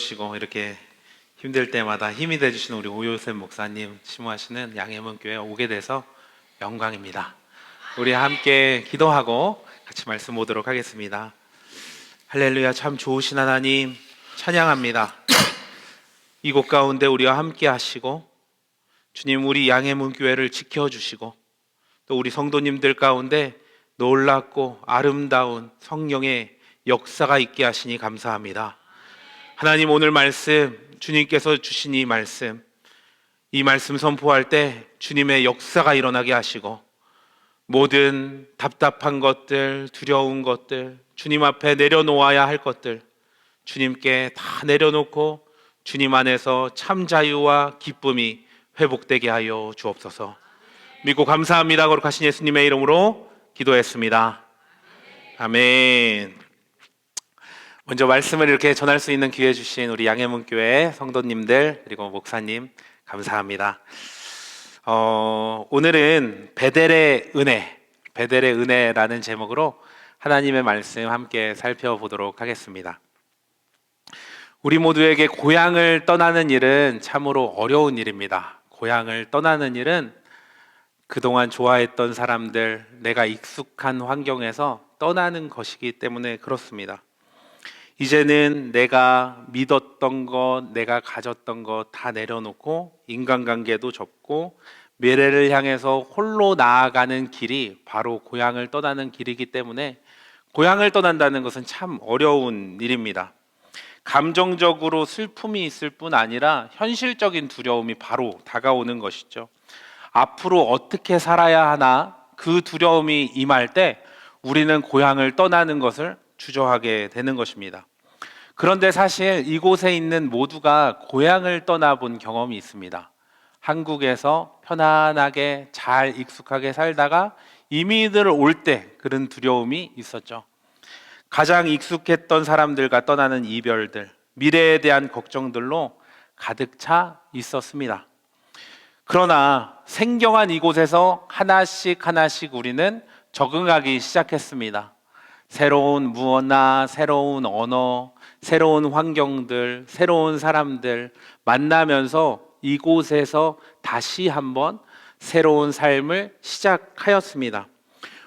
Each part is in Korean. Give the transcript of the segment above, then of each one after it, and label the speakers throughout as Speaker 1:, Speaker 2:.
Speaker 1: 주시고 이렇게 힘들 때마다 힘이 되주시는 우리 오요셉 목사님 심무하시는 양해문교회 오게 돼서 영광입니다. 우리 함께 기도하고 같이 말씀 보도록 하겠습니다. 할렐루야. 참 좋으신 하나님 찬양합니다. 이곳 가운데 우리와 함께 하시고 주님, 우리 양해문교회를 지켜주시고 또 우리 성도님들 가운데 놀랍고 아름다운 성령의 역사가 있게 하시니 감사합니다. 하나님, 오늘 말씀 주님께서 주신 이 말씀 선포할 때 주님의 역사가 일어나게 하시고 모든 답답한 것들, 두려운 것들, 주님 앞에 내려놓아야 할 것들 주님께 다 내려놓고 주님 안에서 참 자유와 기쁨이 회복되게 하여 주옵소서. 믿고 감사합니다. 거룩하신 예수님의 이름으로 기도했습니다. 아멘. 먼저 말씀을 이렇게 전할 수 있는 기회 주신 우리 양해문교회 성도님들 그리고 목사님 감사합니다. 오늘은 베델의 은혜라는 제목으로 하나님의 말씀 함께 살펴보도록 하겠습니다. 우리 모두에게 고향을 떠나는 일은 참으로 어려운 일입니다. 고향을 떠나는 일은 그동안 좋아했던 사람들, 내가 익숙한 환경에서 떠나는 것이기 때문에 그렇습니다. 이제는 내가 믿었던 것, 내가 가졌던 것 다 내려놓고 인간관계도 접고 미래를 향해서 홀로 나아가는 길이 바로 고향을 떠나는 길이기 때문에 고향을 떠난다는 것은 참 어려운 일입니다. 감정적으로 슬픔이 있을 뿐 아니라 현실적인 두려움이 바로 다가오는 것이죠. 앞으로 어떻게 살아야 하나 그 두려움이 임할 때 우리는 고향을 떠나는 것을 주저하게 되는 것입니다. 그런데 사실 이곳에 있는 모두가 고향을 떠나본 경험이 있습니다. 한국에서 편안하게 잘 익숙하게 살다가 이민을 올 때 그런 두려움이 있었죠. 가장 익숙했던 사람들과 떠나는 이별들, 미래에 대한 걱정들로 가득 차 있었습니다. 그러나 생경한 이곳에서 하나씩 우리는 적응하기 시작했습니다. 새로운 문화, 새로운 언어, 새로운 환경들, 새로운 사람들 만나면서 이곳에서 다시 한번 새로운 삶을 시작하였습니다.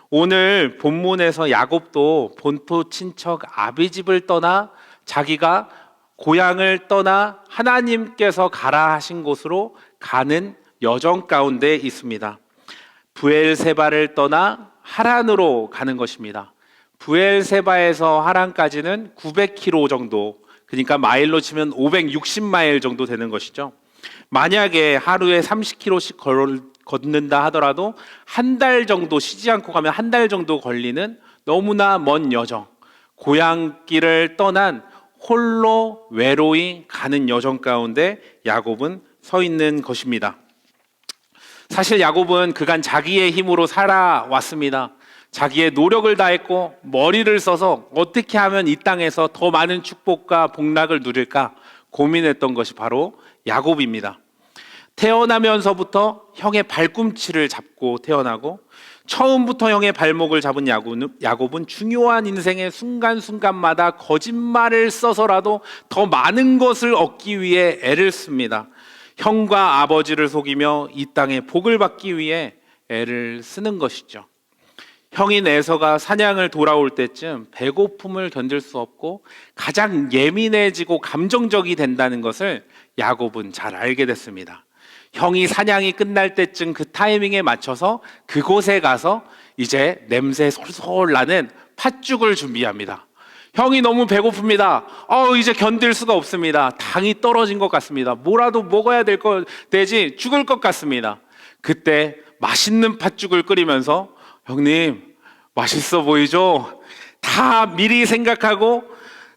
Speaker 1: 오늘 본문에서 야곱도 본토 친척 아비집을 떠나 자기가 고향을 떠나 하나님께서 가라 하신 곳으로 가는 여정 가운데 있습니다. 브엘세바를 떠나 하란으로 가는 것입니다. 브엘세바에서 하란까지는 900km 정도, 그러니까 마일로 치면 560마일 정도 되는 것이죠. 만약에 하루에 30km씩 걷는다 하더라도 한 달 정도, 쉬지 않고 가면 한 달 정도 걸리는 너무나 먼 여정, 고향길을 떠난 홀로 외로이 가는 여정 가운데 야곱은 서 있는 것입니다. 사실 야곱은 그간 자기의 힘으로 살아왔습니다. 자기의 노력을 다했고 머리를 써서 어떻게 하면 이 땅에서 더 많은 축복과 복락을 누릴까 고민했던 것이 바로 야곱입니다. 태어나면서부터 형의 발꿈치를 잡고 태어나고 처음부터 형의 발목을 잡은 야곱은 중요한 인생의 순간순간마다 거짓말을 써서라도 더 많은 것을 얻기 위해 애를 씁니다. 형과 아버지를 속이며 이 땅에 복을 받기 위해 애를 쓰는 것이죠. 형인 에서가 사냥을 돌아올 때쯤 배고픔을 견딜 수 없고 가장 예민해지고 감정적이 된다는 것을 야곱은 잘 알게 됐습니다. 형이 사냥이 끝날 때쯤 그 타이밍에 맞춰서 그곳에 가서 이제 냄새 솔솔 나는 팥죽을 준비합니다. 형이 너무 배고픕니다. 이제 견딜 수가 없습니다. 당이 떨어진 것 같습니다. 뭐라도 먹어야 되지 죽을 것 같습니다. 그때 맛있는 팥죽을 끓이면서 형님 맛있어 보이죠? 다 미리 생각하고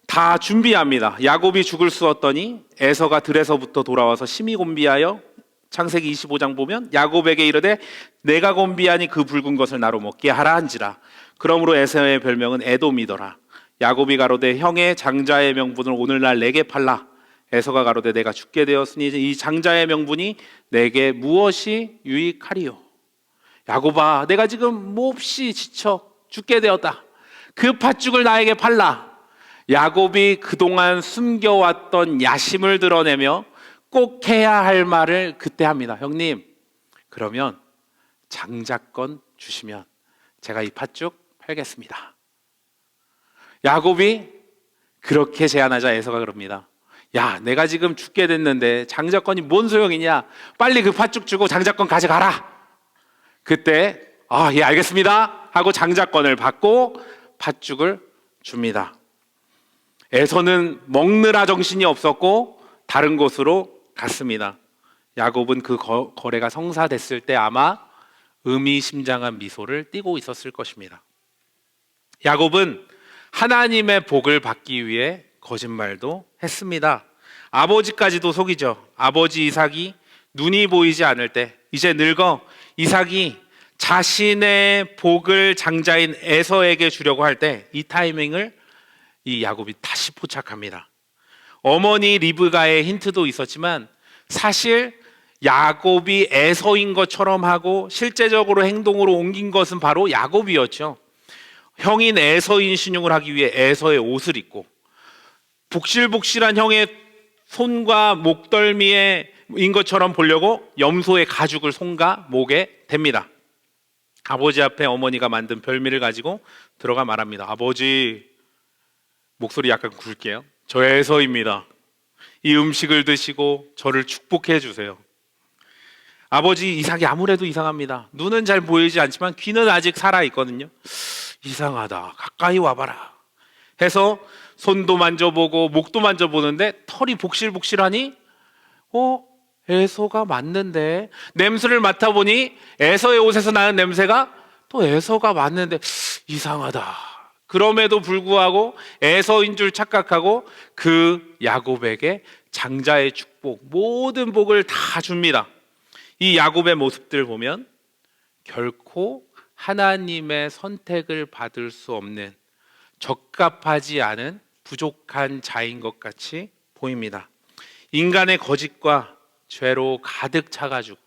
Speaker 1: 다 준비합니다. 야곱이 죽을 쑤었더니 에서가 들에서부터 돌아와서 심히 곤비하여 창세기 25장 보면 야곱에게 이르되 내가 곤비하니 그 붉은 것을 나로 먹게 하라 한지라. 그러므로 에서의 별명은 에돔이더라. 야곱이 가로되 형의 장자의 명분을 오늘날 내게 팔라. 에서가 가로되 내가 죽게 되었으니 이 장자의 명분이 내게 무엇이 유익하리요? 야곱아, 내가 지금 몹시 지쳐 죽게 되었다. 그 팥죽을 나에게 팔라. 야곱이 그동안 숨겨왔던 야심을 드러내며 꼭 해야 할 말을 그때 합니다. 형님, 그러면 장자권 주시면 제가 이 팥죽 팔겠습니다. 야곱이 그렇게 제안하자 에서가 그럽니다. 야, 내가 지금 죽게 됐는데 장자권이 뭔 소용이냐? 빨리 그 팥죽 주고 장자권 가져가라. 그때 예, 알겠습니다 하고 장자권을 받고 팥죽을 줍니다. 에서는 먹느라 정신이 없었고 다른 곳으로 갔습니다. 야곱은 그 거래가 성사됐을 때 아마 의미심장한 미소를 띠고 있었을 것입니다. 야곱은 하나님의 복을 받기 위해 거짓말도 했습니다. 아버지까지도 속이죠. 아버지 이삭이 눈이 보이지 않을 때, 이제 늙어 이삭이 자신의 복을 장자인 에서에게 주려고 할 때 이 타이밍을 이 야곱이 다시 포착합니다. 어머니 리브가의 힌트도 있었지만 사실 야곱이 에서인 것처럼 하고 실제적으로 행동으로 옮긴 것은 바로 야곱이었죠. 형인 에서인 신용을 하기 위해 에서의 옷을 입고 복실복실한 형의 손과 목덜미에 인 것처럼 보려고 염소의 가죽을 손과 목에 댑니다. 아버지 앞에 어머니가 만든 별미를 가지고 들어가 말합니다. 아버지, 목소리 약간 굵게요. 저 에서입니다. 이 음식을 드시고 저를 축복해 주세요. 아버지 이삭이 아무래도 이상합니다. 눈은 잘 보이지 않지만 귀는 아직 살아있거든요. 이상하다, 가까이 와봐라 해서 손도 만져보고 목도 만져보는데 털이 복실복실하니 에서가 맞는데, 냄새를 맡아보니 에서의 옷에서 나는 냄새가 또 에서가 맞는데 이상하다. 그럼에도 불구하고 에서인 줄 착각하고 그 야곱에게 장자의 축복, 모든 복을 다 줍니다. 이 야곱의 모습들 보면 결코 하나님의 선택을 받을 수 없는, 적합하지 않은 부족한 자인 것 같이 보입니다. 인간의 거짓과 죄로 가득 차가지고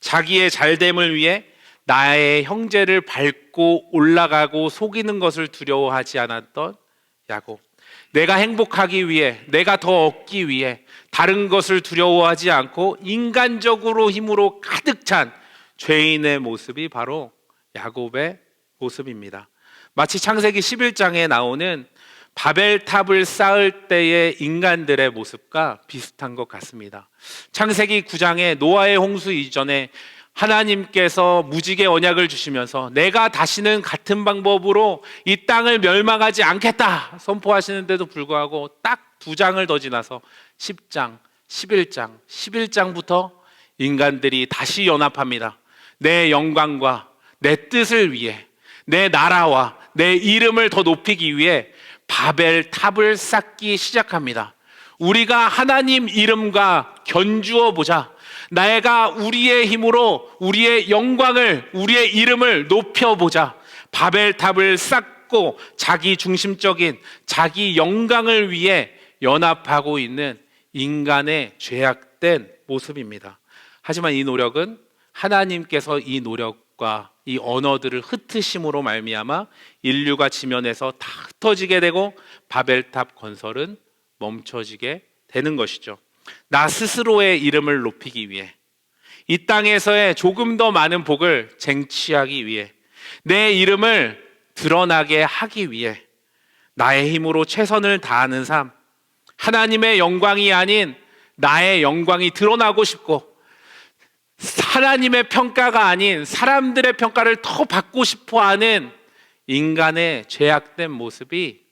Speaker 1: 자기의 잘됨을 위해 나의 형제를 밟고 올라가고 속이는 것을 두려워하지 않았던 야곱. 내가 행복하기 위해, 내가 더 얻기 위해 다른 것을 두려워하지 않고 인간적으로 힘으로 가득 찬 죄인의 모습이 바로 야곱의 모습입니다. 마치 창세기 11장에 나오는 바벨탑을 쌓을 때의 인간들의 모습과 비슷한 것 같습니다. 창세기 9장에 노아의 홍수 이전에 하나님께서 무지개 언약을 주시면서 내가 다시는 같은 방법으로 이 땅을 멸망하지 않겠다 선포하시는데도 불구하고 딱 2장을 더 지나서 10장, 11장, 11장부터 인간들이 다시 연합합니다. 내 영광과 내 뜻을 위해, 내 나라와 내 이름을 더 높이기 위해 바벨탑을 쌓기 시작합니다. 우리가 하나님 이름과 견주어 보자. 내가 우리의 힘으로 우리의 영광을, 우리의 이름을 높여보자. 바벨탑을 쌓고 자기 중심적인 자기 영광을 위해 연합하고 있는 인간의 죄악된 모습입니다. 하지만 이 노력은 하나님께서 이 노력과 이 언어들을 흩으심으로 말미암아 인류가 지면에서 다 흩어지게 되고 바벨탑 건설은 멈춰지게 되는 것이죠. 나 스스로의 이름을 높이기 위해, 이 땅에서의 조금 더 많은 복을 쟁취하기 위해, 내 이름을 드러나게 하기 위해 나의 힘으로 최선을 다하는 삶, 하나님의 영광이 아닌 나의 영광이 드러나고 싶고 하나님의 평가가 아닌 사람들의 평가를 더 받고 싶어하는 인간의 죄악된 모습이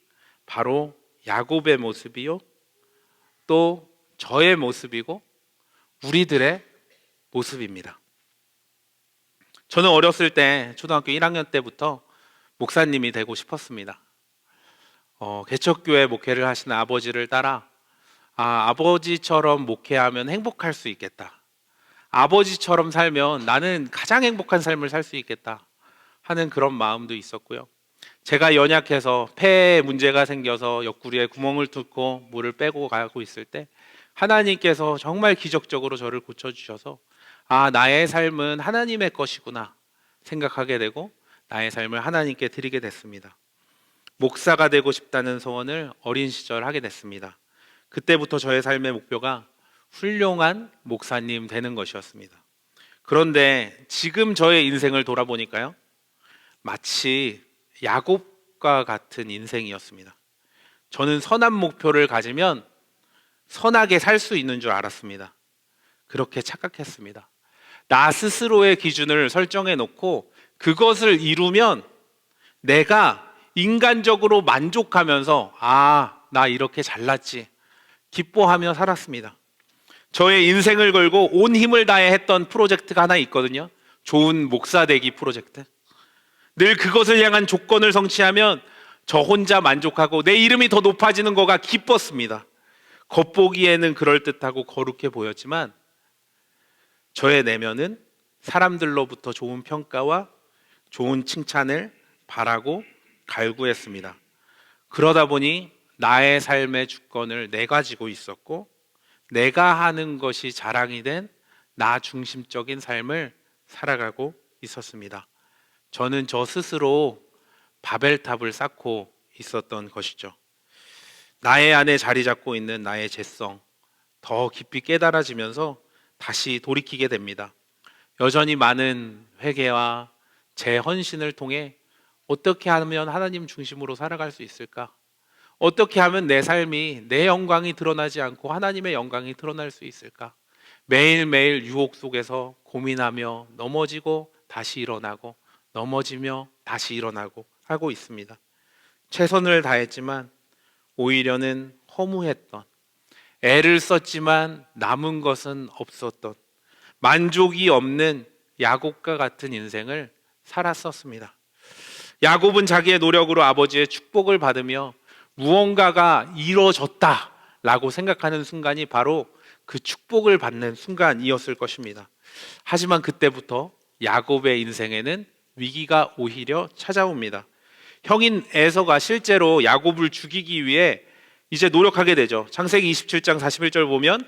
Speaker 1: 바로 야곱의 모습이요, 또 저의 모습이고 우리들의 모습입니다. 저는 어렸을 때 초등학교 1학년 때부터 목사님이 되고 싶었습니다. 개척교회 목회를 하시는 아버지를 따라 아버지처럼 목회하면 행복할 수 있겠다, 아버지처럼 살면 나는 가장 행복한 삶을 살 수 있겠다 하는 그런 마음도 있었고요. 제가 연약해서 폐에 문제가 생겨서 옆구리에 구멍을 뚫고 물을 빼고 가고 있을 때 하나님께서 정말 기적적으로 저를 고쳐주셔서 나의 삶은 하나님의 것이구나 생각하게 되고 나의 삶을 하나님께 드리게 됐습니다. 목사가 되고 싶다는 소원을 어린 시절 하게 됐습니다. 그때부터 저의 삶의 목표가 훌륭한 목사님 되는 것이었습니다. 그런데 지금 저의 인생을 돌아보니까요, 마치 야곱과 같은 인생이었습니다. 저는 선한 목표를 가지면 선하게 살 수 있는 줄 알았습니다. 그렇게 착각했습니다. 나 스스로의 기준을 설정해 놓고 그것을 이루면 내가 인간적으로 만족하면서 나 이렇게 잘났지 기뻐하며 살았습니다. 저의 인생을 걸고 온 힘을 다해 했던 프로젝트가 하나 있거든요. 좋은 목사 되기 프로젝트. 늘 그것을 향한 조건을 성취하면 저 혼자 만족하고 내 이름이 더 높아지는 거가 기뻤습니다. 겉보기에는 그럴듯하고 거룩해 보였지만 저의 내면은 사람들로부터 좋은 평가와 좋은 칭찬을 바라고 갈구했습니다. 그러다 보니 나의 삶의 주권을 내가 쥐고 있었고 내가 하는 것이 자랑이 된 나 중심적인 삶을 살아가고 있었습니다. 저는 저 스스로 바벨탑을 쌓고 있었던 것이죠. 나의 안에 자리 잡고 있는 나의 죄성 더 깊이 깨달아지면서 다시 돌이키게 됩니다. 여전히 많은 회개와 제 헌신을 통해 어떻게 하면 하나님 중심으로 살아갈 수 있을까? 어떻게 하면 내 삶이 내 영광이 드러나지 않고 하나님의 영광이 드러날 수 있을까? 매일매일 유혹 속에서 고민하며 넘어지고 다시 일어나고 넘어지며 다시 일어나고 하고 있습니다. 최선을 다했지만 오히려는 허무했던, 애를 썼지만 남은 것은 없었던, 만족이 없는 야곱과 같은 인생을 살았었습니다. 야곱은 자기의 노력으로 아버지의 축복을 받으며 무언가가 이루어졌다라고 생각하는 순간이 바로 그 축복을 받는 순간이었을 것입니다. 하지만 그때부터 야곱의 인생에는 위기가 오히려 찾아옵니다. 형인 에서가 실제로 야곱을 죽이기 위해 이제 노력하게 되죠. 창세기 27장 41절 보면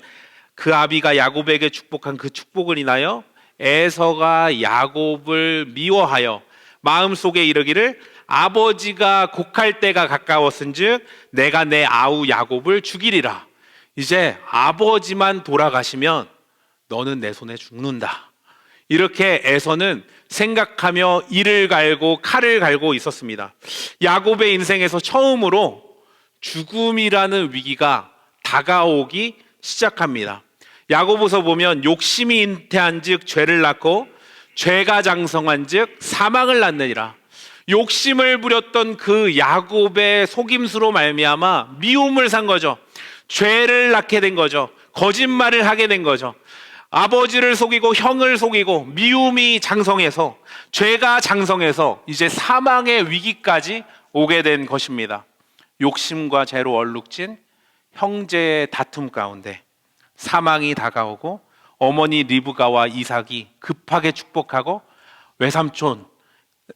Speaker 1: 그 아비가 야곱에게 축복한 그 축복을 인하여 에서가 야곱을 미워하여 마음속에 이르기를 아버지가 곡할 때가 가까웠은즉 내가 내 아우 야곱을 죽이리라. 이제 아버지만 돌아가시면 너는 내 손에 죽는다. 이렇게 에서는 생각하며 이를 갈고 칼을 갈고 있었습니다. 야곱의 인생에서 처음으로 죽음이라는 위기가 다가오기 시작합니다. 야고보서 보면 욕심이 잉태한 즉 죄를 낳고 죄가 장성한 즉 사망을 낳느니라. 욕심을 부렸던 그 야곱의 속임수로 말미암아 미움을 산 거죠. 죄를 낳게 된 거죠. 거짓말을 하게 된 거죠. 아버지를 속이고 형을 속이고 미움이 장성해서 죄가 장성해서 이제 사망의 위기까지 오게 된 것입니다. 욕심과 죄로 얼룩진 형제의 다툼 가운데 사망이 다가오고 어머니 리브가와 이삭이 급하게 축복하고 외삼촌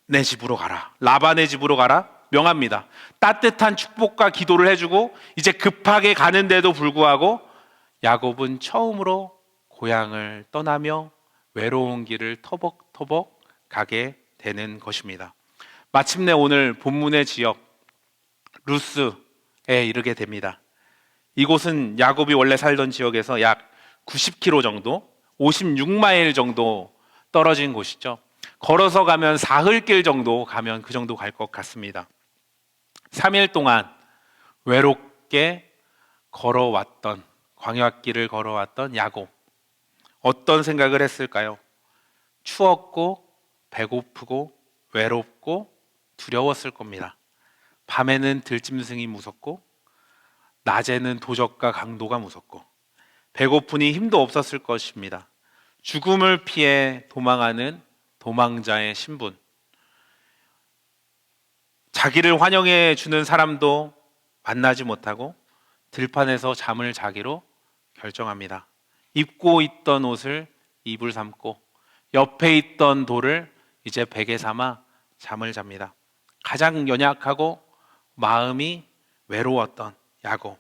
Speaker 1: 내 집으로 가라, 라반의 집으로 가라 명합니다. 따뜻한 축복과 기도를 해주고 이제 급하게 가는데도 불구하고 야곱은 처음으로 고향을 떠나며 외로운 길을 터벅터벅 가게 되는 것입니다. 마침내 오늘 본문의 지역 루스에 이르게 됩니다. 이곳은 야곱이 원래 살던 지역에서 약 90km 정도, 56마일 정도 떨어진 곳이죠. 걸어서 가면 사흘길 정도 가면 그 정도 갈 것 같습니다. 3일 동안 외롭게 걸어왔던, 광야길을 걸어왔던 야곱. 어떤 생각을 했을까요? 추웠고 배고프고 외롭고 두려웠을 겁니다. 밤에는 들짐승이 무섭고 낮에는 도적과 강도가 무섭고 배고프니 힘도 없었을 것입니다. 죽음을 피해 도망하는 도망자의 신분, 자기를 환영해 주는 사람도 만나지 못하고 들판에서 잠을 자기로 결정합니다. 입고 있던 옷을 이불 삼고 옆에 있던 돌을 이제 베개 삼아 잠을 잡니다. 가장 연약하고 마음이 외로웠던 야곱,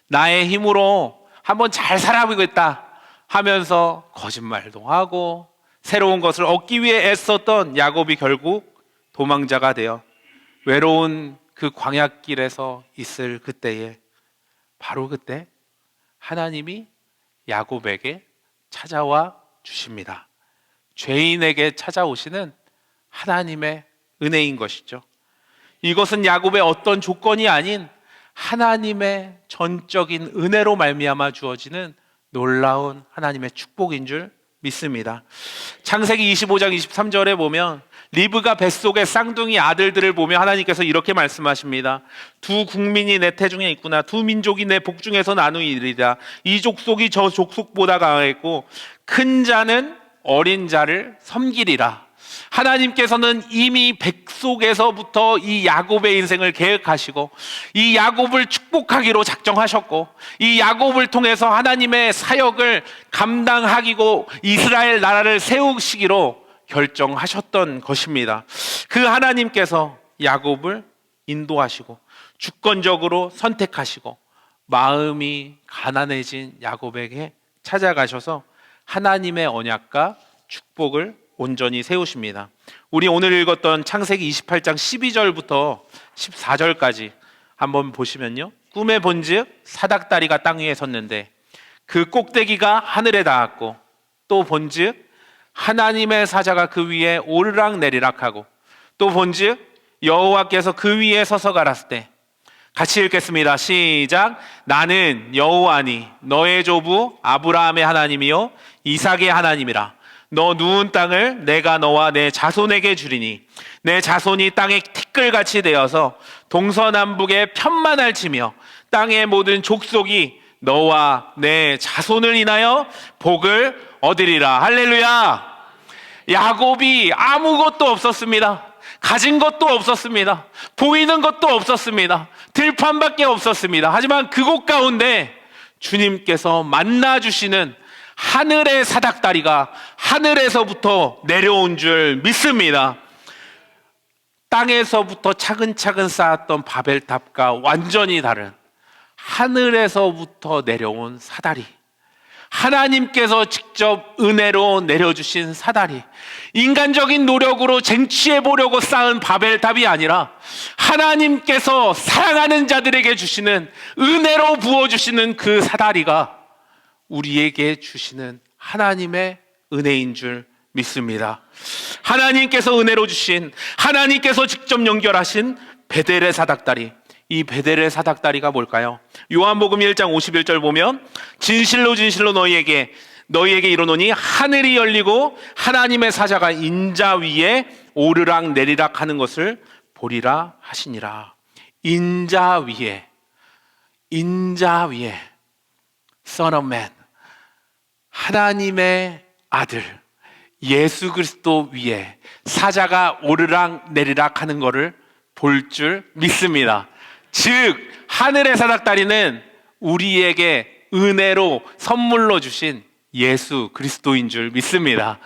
Speaker 1: 나의 힘으로 한번 잘 살아보겠다 하면서 거짓말도 하고 새로운 것을 얻기 위해 애썼던 야곱이 결국 도망자가 되어 외로운 그 광야길에서 있을 그때에 바로 그때 하나님이 야곱에게 찾아와 주십니다. 죄인에게 찾아오시는 하나님의 은혜인 것이죠. 이것은 야곱의 어떤 조건이 아닌 하나님의 전적인 은혜로 말미암아 주어지는 놀라운 하나님의 축복인 줄 믿습니다. 창세기 25장 23절에 보면 리브가 뱃속에 쌍둥이 아들들을 보며 하나님께서 이렇게 말씀하십니다. 두 국민이 내 태중에 있구나. 두 민족이 내 복중에서 나누이리라. 이 족속이 저 족속보다 강하겠고 큰 자는 어린 자를 섬기리라. 하나님께서는 이미 뱃속에서부터 이 야곱의 인생을 계획하시고 이 야곱을 축복하기로 작정하셨고 이 야곱을 통해서 하나님의 사역을 감당하기고 이스라엘 나라를 세우시기로 결정하셨던 것입니다. 그 하나님께서 야곱을 인도하시고 주권적으로 선택하시고 마음이 가난해진 야곱에게 찾아가셔서 하나님의 언약과 축복을 온전히 세우십니다. 우리 오늘 읽었던 창세기 28장 12절부터 14절까지 한번 보시면요, 꿈에 본즉 사닥다리가 땅 위에 섰는데 그 꼭대기가 하늘에 닿았고 또 본즉 하나님의 사자가 그 위에 오르락 내리락하고 또 본즉 여호와께서 그 위에 서서 가랐을 때, 같이 읽겠습니다. 시작. 나는 여호와니 너의 조부 아브라함의 하나님이요 이삭의 하나님이라. 너 누운 땅을 내가 너와 내 자손에게 주리니 내 자손이 땅의 티끌같이 되어서 동서남북에 편만할 치며 땅의 모든 족속이 너와 내 자손을 인하여 복을 얻으리라. 할렐루야. 야곱이 아무것도 없었습니다. 가진 것도 없었습니다. 보이는 것도 없었습니다. 들판밖에 없었습니다. 하지만 그곳 가운데 주님께서 만나주시는 하늘의 사닥다리가 하늘에서부터 내려온 줄 믿습니다. 땅에서부터 차근차근 쌓았던 바벨탑과 완전히 다른 하늘에서부터 내려온 사다리, 하나님께서 직접 은혜로 내려주신 사다리, 인간적인 노력으로 쟁취해 보려고 쌓은 바벨탑이 아니라 하나님께서 사랑하는 자들에게 주시는 은혜로 부어주시는 그 사다리가 우리에게 주시는 하나님의 은혜인 줄 믿습니다. 하나님께서 은혜로 주신, 하나님께서 직접 연결하신 베델의 사닥다리, 이 베델의 사닥다리가 뭘까요? 요한복음 1장 51절 보면 진실로 진실로 너희에게 이르노니 하늘이 열리고 하나님의 사자가 인자 위에 오르락 내리락 하는 것을 보리라 하시니라. 인자 위에 Son of Man, 하나님의 아들 예수 그리스도 위에 사자가 오르락 내리락 하는 것을 볼 줄 믿습니다. 즉 하늘의 사닥다리는 우리에게 은혜로 선물로 주신 예수 그리스도인 줄 믿습니다.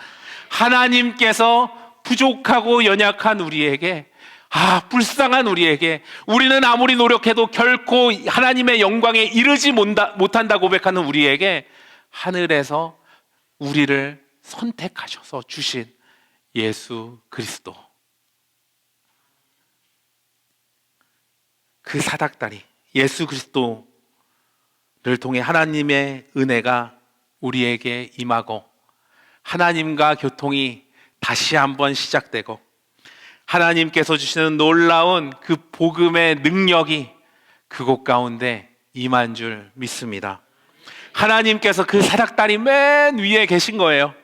Speaker 1: 하나님께서 부족하고 연약한 우리에게, 불쌍한 우리에게, 우리는 아무리 노력해도 결코 하나님의 영광에 이르지 못한다 고백하는 우리에게 하늘에서 우리를 선택하셔서 주신 예수 그리스도, 그 사닥다리 예수 그리스도를 통해 하나님의 은혜가 우리에게 임하고 하나님과 교통이 다시 한번 시작되고 하나님께서 주시는 놀라운 그 복음의 능력이 그곳 가운데 임한 줄 믿습니다. 하나님께서 그 사닥다리 맨 위에 계신 거예요.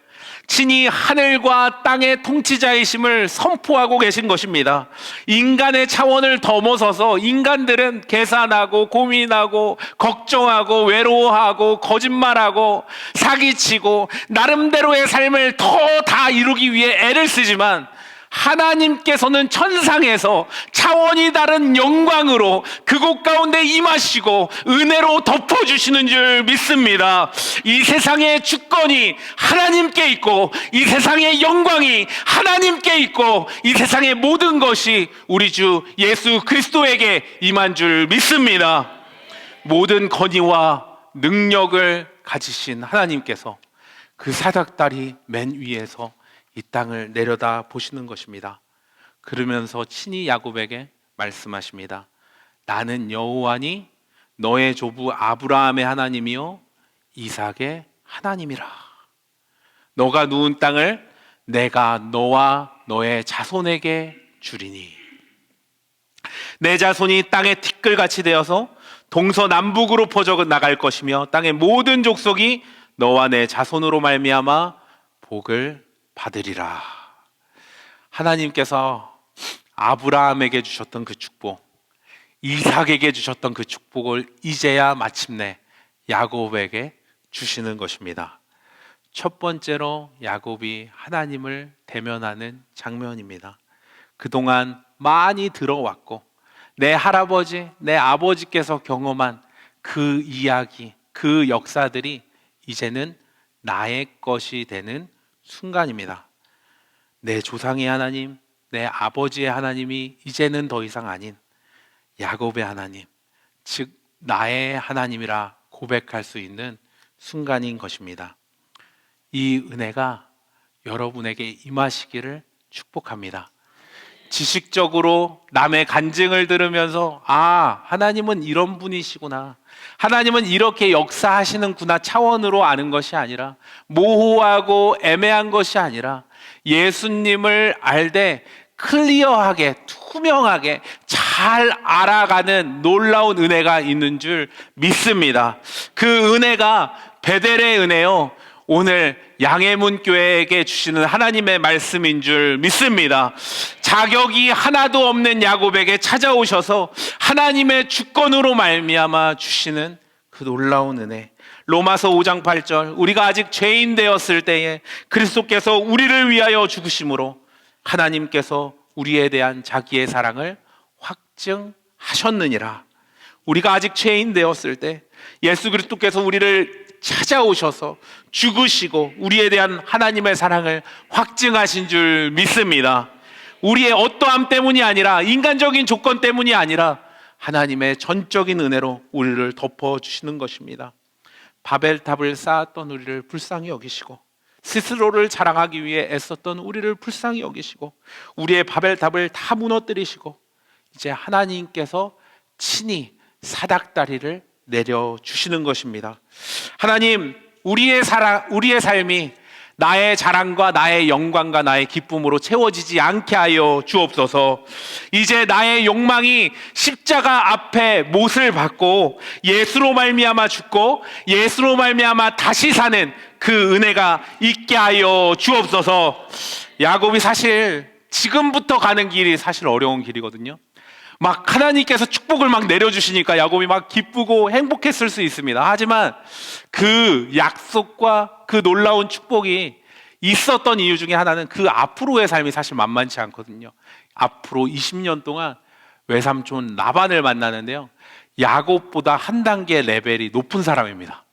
Speaker 1: 친히 하늘과 땅의 통치자이심을 선포하고 계신 것입니다. 인간의 차원을 넘어서서 인간들은 계산하고 고민하고 걱정하고 외로워하고 거짓말하고 사기치고 나름대로의 삶을 더 다 이루기 위해 애를 쓰지만 하나님께서는 천상에서 차원이 다른 영광으로 그곳 가운데 임하시고 은혜로 덮어주시는 줄 믿습니다. 이 세상의 주권이 하나님께 있고 이 세상의 영광이 하나님께 있고 이 세상의 모든 것이 우리 주 예수 그리스도에게 임한 줄 믿습니다. 모든 권위와 능력을 가지신 하나님께서 그 사닥다리 맨 위에서 이 땅을 내려다 보시는 것입니다. 그러면서 친히 야곱에게 말씀하십니다. 나는 여호와니 너의 조부 아브라함의 하나님이요 이삭의 하나님이라. 너가 누운 땅을 내가 너와 너의 자손에게 주리니 내 자손이 땅의 티끌같이 되어서 동서남북으로 퍼져 나갈 것이며 땅의 모든 족속이 너와 내 자손으로 말미암아 복을 받으리라. 하나님께서 아브라함에게 주셨던 그 축복, 이삭에게 주셨던 그 축복을 이제야 마침내 야곱에게 주시는 것입니다. 첫 번째로 야곱이 하나님을 대면하는 장면입니다. 그동안 많이 들어왔고 내 할아버지, 내 아버지께서 경험한 그 이야기, 그 역사들이 이제는 나의 것이 되는 순간입니다. 내 조상의 하나님, 내 아버지의 하나님이 이제는 더 이상 아닌 야곱의 하나님, 즉 나의 하나님이라 고백할 수 있는 순간인 것입니다. 이 은혜가 여러분에게 임하시기를 축복합니다. 지식적으로 남의 간증을 들으면서 하나님은 이런 분이시구나, 하나님은 이렇게 역사하시는구나 차원으로 아는 것이 아니라, 모호하고 애매한 것이 아니라 예수님을 알되 클리어하게 투명하게 잘 알아가는 놀라운 은혜가 있는 줄 믿습니다. 그 은혜가 베델의 은혜요, 오늘 양해문 교회에게 주시는 하나님의 말씀인 줄 믿습니다. 자격이 하나도 없는 야곱에게 찾아오셔서 하나님의 주권으로 말미암아 주시는 그 놀라운 은혜. 로마서 5장 8절, 우리가 아직 죄인 되었을 때에 그리스도께서 우리를 위하여 죽으심으로 하나님께서 우리에 대한 자기의 사랑을 확증하셨느니라. 우리가 아직 죄인 되었을 때 예수 그리스도께서 우리를 찾아오셔서 죽으시고 우리에 대한 하나님의 사랑을 확증하신 줄 믿습니다. 우리의 어떠함 때문이 아니라, 인간적인 조건 때문이 아니라 하나님의 전적인 은혜로 우리를 덮어주시는 것입니다. 바벨탑을 쌓았던 우리를 불쌍히 여기시고, 스스로를 자랑하기 위해 애썼던 우리를 불쌍히 여기시고, 우리의 바벨탑을 다 무너뜨리시고 이제 하나님께서 친히 사닥다리를 내려주시는 것입니다. 하나님, 우리의 삶이 나의 자랑과 나의 영광과 나의 기쁨으로 채워지지 않게 하여 주옵소서. 이제 나의 욕망이 십자가 앞에 못을 받고 예수로 말미암아 죽고 예수로 말미암아 다시 사는 그 은혜가 있게 하여 주옵소서. 야곱이 사실 지금부터 가는 길이 사실 어려운 길이거든요. 막 하나님께서 축복을 막 내려주시니까 야곱이 막 기쁘고 행복했을 수 있습니다. 하지만 그 약속과 그 놀라운 축복이 있었던 이유 중에 하나는 그 앞으로의 삶이 사실 만만치 않거든요. 앞으로 20년 동안 외삼촌 라반을 만나는데요, 야곱보다 한 단계 레벨이 높은 사람입니다.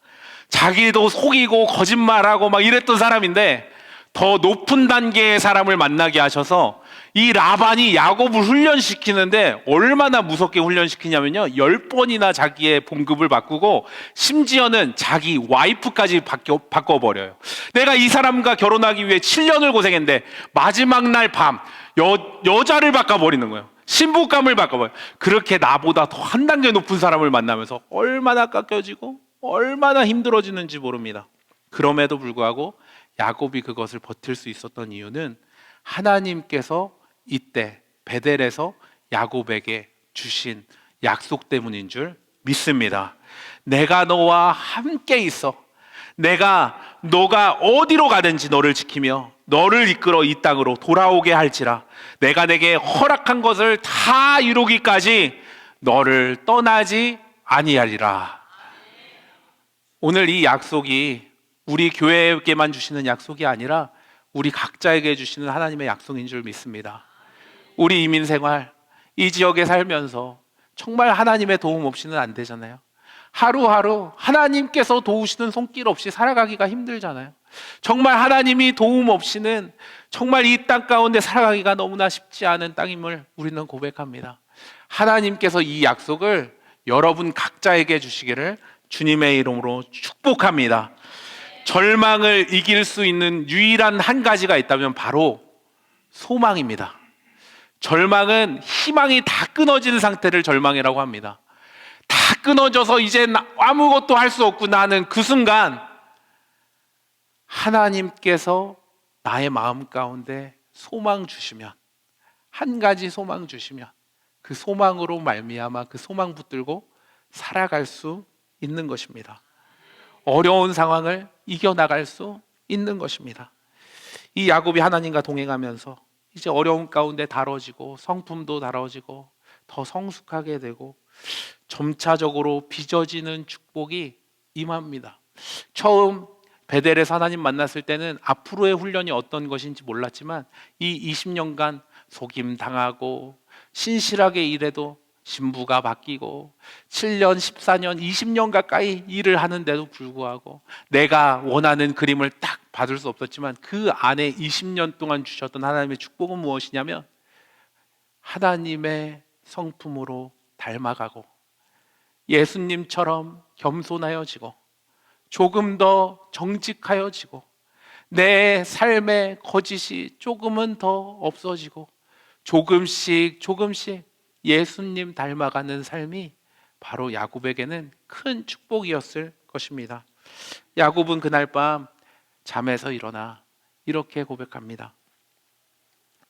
Speaker 1: 자기도 속이고 거짓말하고 막 이랬던 사람인데 더 높은 단계의 사람을 만나게 하셔서 이 라반이 야곱을 훈련시키는데 얼마나 무섭게 훈련시키냐면요, 10번이나 자기의 봉급을 바꾸고 심지어는 자기 와이프까지 바꿔버려요. 내가 이 사람과 결혼하기 위해 7년을 고생했는데 마지막 날 밤 여자를 바꿔버리는 거예요. 신부감을 바꿔버려요. 그렇게 나보다 더 한 단계 높은 사람을 만나면서 얼마나 깎여지고 얼마나 힘들어지는지 모릅니다. 그럼에도 불구하고 야곱이 그것을 버틸 수 있었던 이유는 하나님께서 이때 베델에서 야곱에게 주신 약속 때문인 줄 믿습니다. 내가 너와 함께 있어. 너가 어디로 가든지 너를 지키며 너를 이끌어 이 땅으로 돌아오게 할지라. 내가 내게 허락한 것을 다 이루기까지 너를 떠나지 아니하리라. 오늘 이 약속이 우리 교회에게만 주시는 약속이 아니라 우리 각자에게 주시는 하나님의 약속인 줄 믿습니다. 우리 이민생활, 이 지역에 살면서 정말 하나님의 도움 없이는 안 되잖아요. 하루하루 하나님께서 도우시는 손길 없이 살아가기가 힘들잖아요. 정말 하나님이 도움 없이는 정말 이 땅 가운데 살아가기가 너무나 쉽지 않은 땅임을 우리는 고백합니다. 하나님께서 이 약속을 여러분 각자에게 주시기를 주님의 이름으로 축복합니다. 절망을 이길 수 있는 유일한 한 가지가 있다면 바로 소망입니다. 절망은 희망이 다 끊어진 상태를 절망이라고 합니다. 다 끊어져서 이제 아무것도 할 수 없구나 하는 그 순간 하나님께서 나의 마음 가운데 소망 주시면, 한 가지 소망 주시면 그 소망으로 말미암아 그 소망 붙들고 살아갈 수 있는 것입니다. 어려운 상황을 이겨나갈 수 있는 것입니다. 이 야곱이 하나님과 동행하면서 이제 어려움 가운데 다뤄지고 성품도 다뤄지고 더 성숙하게 되고 점차적으로 빚어지는 축복이 임합니다. 처음 베델에서 하나님 만났을 때는 앞으로의 훈련이 어떤 것인지 몰랐지만 이 20년간 속임 당하고 신실하게 일해도 신부가 바뀌고 7년, 14년, 20년 가까이 일을 하는데도 불구하고 내가 원하는 그림을 딱 받을 수 없었지만 그 안에 20년 동안 주셨던 하나님의 축복은 무엇이냐면 하나님의 성품으로 닮아가고 예수님처럼 겸손하여지고 조금 더 정직하여지고 내 삶의 거짓이 조금은 더 없어지고 조금씩 예수님 닮아가는 삶이 바로 야곱에게는 큰 축복이었을 것입니다. 야곱은 그날 밤 잠에서 일어나 이렇게 고백합니다.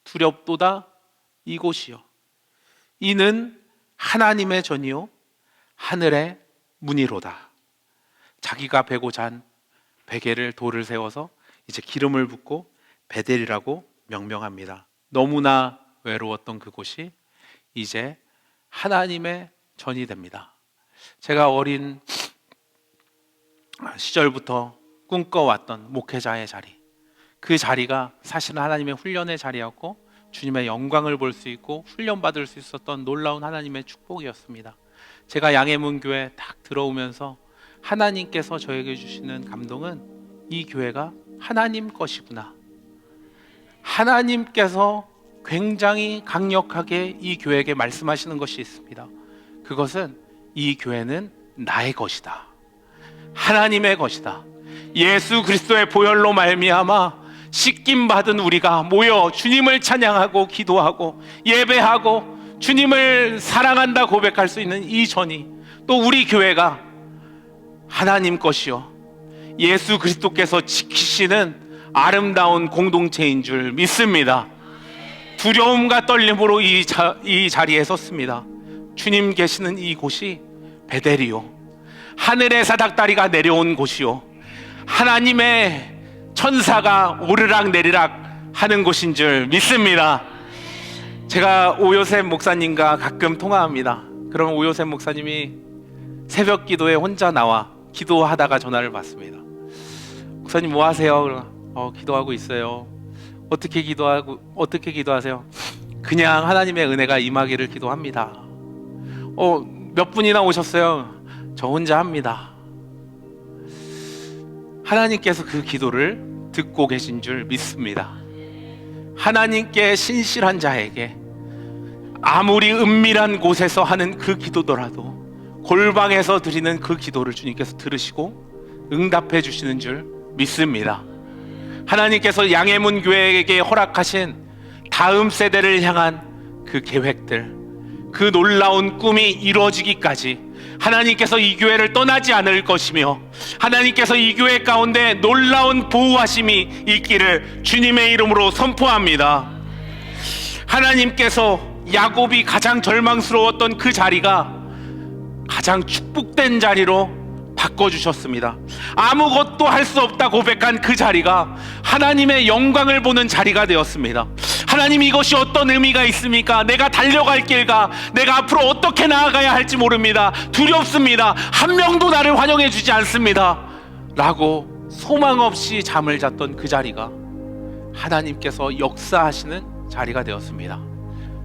Speaker 1: 두렵도다 이곳이요 이는 하나님의 전이요 하늘의 문이로다. 자기가 베고 잔 베개를 돌을 세워서 이제 기름을 붓고 베델이라고 명명합니다. 너무나 외로웠던 그곳이 이제 하나님의 전이 됩니다. 제가 어린 시절부터 꿈꿔왔던 목회자의 자리, 그 자리가 사실은 하나님의 훈련의 자리였고 주님의 영광을 볼 수 있고 훈련받을 수 있었던 놀라운 하나님의 축복이었습니다. 제가 양해문교회 딱 들어오면서 하나님께서 저에게 주시는 감동은 이 교회가 하나님 것이구나. 하나님께서 굉장히 강력하게 이 교회에게 말씀하시는 것이 있습니다. 그것은 이 교회는 나의 것이다. 하나님의 것이다. 예수 그리스도의 보혈로 말미암아 씻김 받은 우리가 모여 주님을 찬양하고 기도하고 예배하고 주님을 사랑한다 고백할 수 있는 이 전이 또 우리 교회가 하나님 것이요 예수 그리스도께서 지키시는 아름다운 공동체인 줄 믿습니다. 두려움과 떨림으로 이 자리에 섰습니다. 주님 계시는 이곳이 베델이요 하늘의 사닥다리가 내려온 곳이요 하나님의 천사가 오르락 내리락 하는 곳인 줄 믿습니다. 제가 오요셉 목사님과 가끔 통화합니다. 그러면 오요셉 목사님이 새벽 기도에 혼자 나와 기도하다가 전화를 받습니다. 목사님 뭐 하세요? 기도하고 있어요. 어떻게 기도하세요? 그냥 하나님의 은혜가 임하기를 기도합니다. 몇 분이나 오셨어요? 저 혼자 합니다. 하나님께서 그 기도를 듣고 계신 줄 믿습니다. 하나님께 신실한 자에게 아무리 은밀한 곳에서 하는 그 기도더라도 골방에서 드리는 그 기도를 주님께서 들으시고 응답해 주시는 줄 믿습니다. 하나님께서 양해문 교회에게 허락하신 다음 세대를 향한 그 계획들, 그 놀라운 꿈이 이루어지기까지 하나님께서 이 교회를 떠나지 않을 것이며 하나님께서 이 교회 가운데 놀라운 보호하심이 있기를 주님의 이름으로 선포합니다. 하나님께서 야곱이 가장 절망스러웠던 그 자리가 가장 축복된 자리로 바꿔주셨습니다. 아무것도 할 수 없다 고백한 그 자리가 하나님의 영광을 보는 자리가 되었습니다. 하나님 이것이 어떤 의미가 있습니까? 내가 달려갈 길과 내가 앞으로 어떻게 나아가야 할지 모릅니다. 두렵습니다. 한 명도 나를 환영해 주지 않습니다. 라고 소망 없이 잠을 잤던 그 자리가 하나님께서 역사하시는 자리가 되었습니다.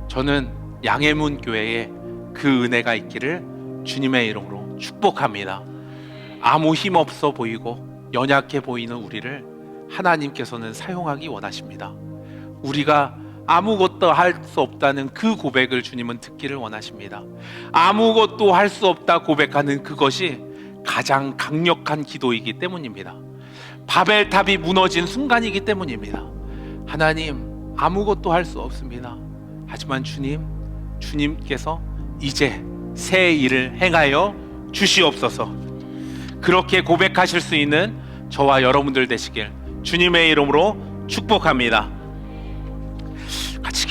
Speaker 1: 저는 양해문 교회에 그 은혜가 있기를 주님의 이름으로 축복합니다. 아무 힘 없어 보이고 연약해 보이는 우리를 하나님께서는 사용하기 원하십니다. 우리가 아무것도 할 수 없다는 그 고백을 주님은 듣기를 원하십니다. 아무것도 할 수 없다 고백하는 그것이 가장 강력한 기도이기 때문입니다. 바벨탑이 무너진 순간이기 때문입니다. 하나님, 아무것도 할 수 없습니다. 하지만 주님께서 이제 새 일을 행하여 주시옵소서. 그렇게 고백하실 수 있는 저와 여러분들 되시길 주님의 이름으로 축복합니다. 같이